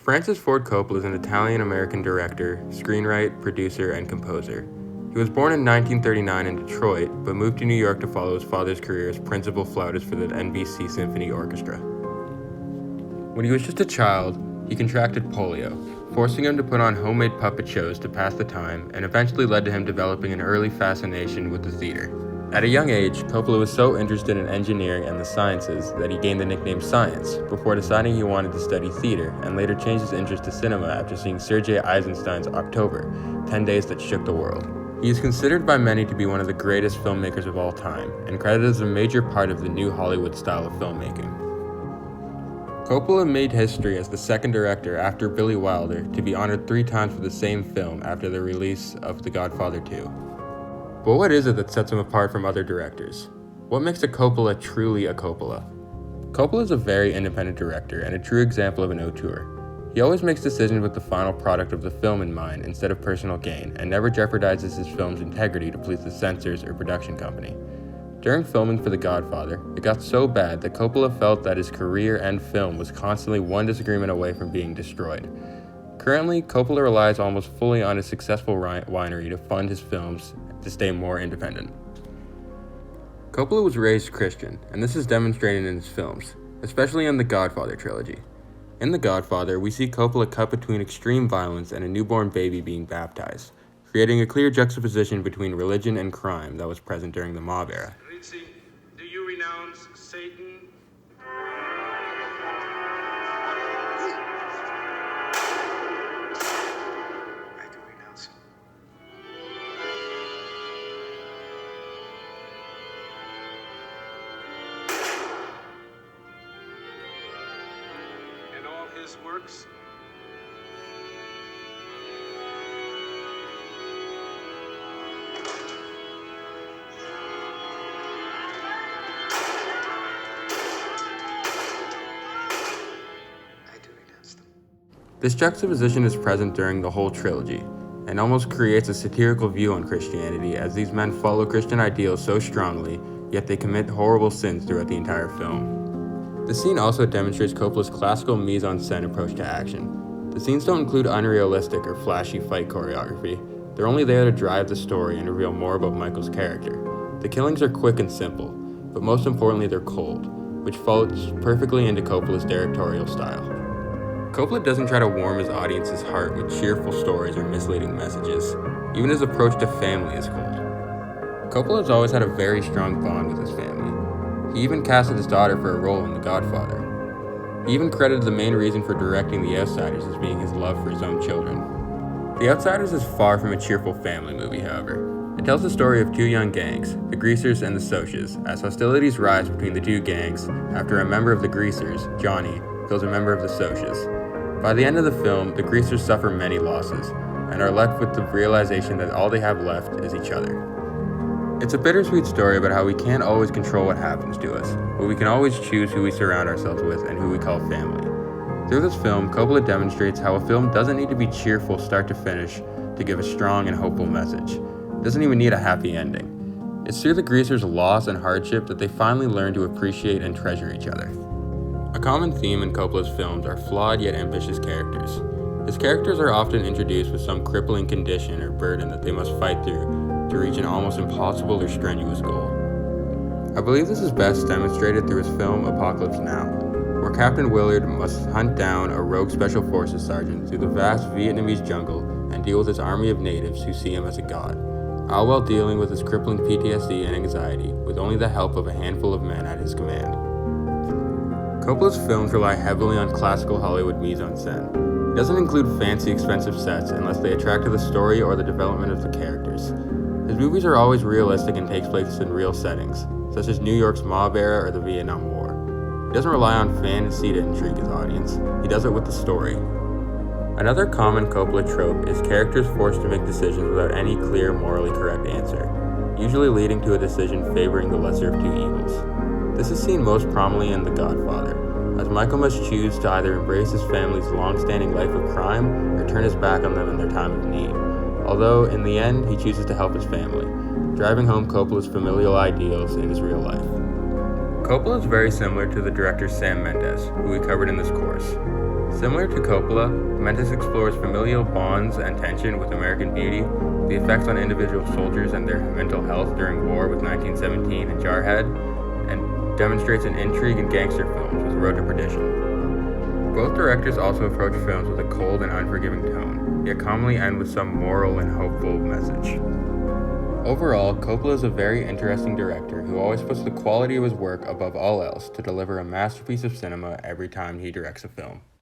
Francis Ford Coppola is an Italian-American director, screenwriter, producer, and composer. He was born in 1939 in Detroit, but moved to New York to follow his father's career as principal flautist for the NBC Symphony Orchestra. When he was just a child, he contracted polio, forcing him to put on homemade puppet shows to pass the time, and eventually led to him developing an early fascination with the theater. At a young age, Coppola was so interested in engineering and the sciences that he gained the nickname Science, before deciding he wanted to study theater, and later changed his interest to cinema after seeing Sergei Eisenstein's October, 10 Days That Shook the World. He is considered by many to be one of the greatest filmmakers of all time, and credited as a major part of the new Hollywood style of filmmaking. Coppola made history as the second director after Billy Wilder to be honored 3 times for the same film after the release of The Godfather 2. But what is it that sets him apart from other directors? What makes a Coppola truly a Coppola? Coppola is a very independent director and a true example of an auteur. He always makes decisions with the final product of the film in mind instead of personal gain, and never jeopardizes his film's integrity to please the censors or production company. During filming for The Godfather, it got so bad that Coppola felt that his career and film was constantly one disagreement away from being destroyed. Currently, Coppola relies almost fully on his successful winery to fund his films to stay more independent. Coppola was raised Christian, and this is demonstrated in his films, especially in the Godfather trilogy. In The Godfather, we see Coppola cut between extreme violence and a newborn baby being baptized, creating a clear juxtaposition between religion and crime that was present during the mob era. Do you renounce Satan? I do renounce him. And all his works? This juxtaposition is present during the whole trilogy, and almost creates a satirical view on Christianity as these men follow Christian ideals so strongly, yet they commit horrible sins throughout the entire film. The scene also demonstrates Coppola's classical mise-en-scène approach to action. The scenes don't include unrealistic or flashy fight choreography, they're only there to drive the story and reveal more about Michael's character. The killings are quick and simple, but most importantly they're cold, which falls perfectly into Coppola's directorial style. Coppola doesn't try to warm his audience's heart with cheerful stories or misleading messages. Even his approach to family is cold. Coppola has always had a very strong bond with his family. He even casted his daughter for a role in The Godfather. He even credited the main reason for directing The Outsiders as being his love for his own children. The Outsiders is far from a cheerful family movie, however. It tells the story of 2 young gangs, the Greasers and the Socias, as hostilities rise between the 2 gangs after a member of the Greasers, Johnny, kills a member of the Socias. By the end of the film, the Greasers suffer many losses, and are left with the realization that all they have left is each other. It's a bittersweet story about how we can't always control what happens to us, but we can always choose who we surround ourselves with and who we call family. Through this film, Coppola demonstrates how a film doesn't need to be cheerful start to finish to give a strong and hopeful message. It doesn't even need a happy ending. It's through the Greasers' loss and hardship that they finally learn to appreciate and treasure each other. A common theme in Coppola's films are flawed yet ambitious characters. His characters are often introduced with some crippling condition or burden that they must fight through to reach an almost impossible or strenuous goal. I believe this is best demonstrated through his film Apocalypse Now, where Captain Willard must hunt down a rogue special forces sergeant through the vast Vietnamese jungle and deal with his army of natives who see him as a god, all while dealing with his crippling PTSD and anxiety with only the help of a handful of men at his command. Coppola's films rely heavily on classical Hollywood mise-en-scène. It doesn't include fancy, expensive sets unless they attract to the story or the development of the characters. His movies are always realistic and takes place in real settings, such as New York's mob era or the Vietnam War. He doesn't rely on fantasy to intrigue his audience, he does it with the story. Another common Coppola trope is characters forced to make decisions without any clear, morally correct answer, usually leading to a decision favoring the lesser of 2 evils. This is seen most prominently in The Godfather, as Michael must choose to either embrace his family's long-standing life of crime or turn his back on them in their time of need, although in the end he chooses to help his family, driving home Coppola's familial ideals in his real life. Coppola is very similar to the director Sam Mendes, who we covered in this course. Similar to Coppola, Mendes explores familial bonds and tension with American Beauty, the effects on individual soldiers and their mental health during war with 1917 and Jarhead, and demonstrates an intrigue in gangster films with Road to Perdition. Both directors also approach films with a cold and unforgiving tone, yet commonly end with some moral and hopeful message. Overall, Coppola is a very interesting director who always puts the quality of his work above all else to deliver a masterpiece of cinema every time he directs a film.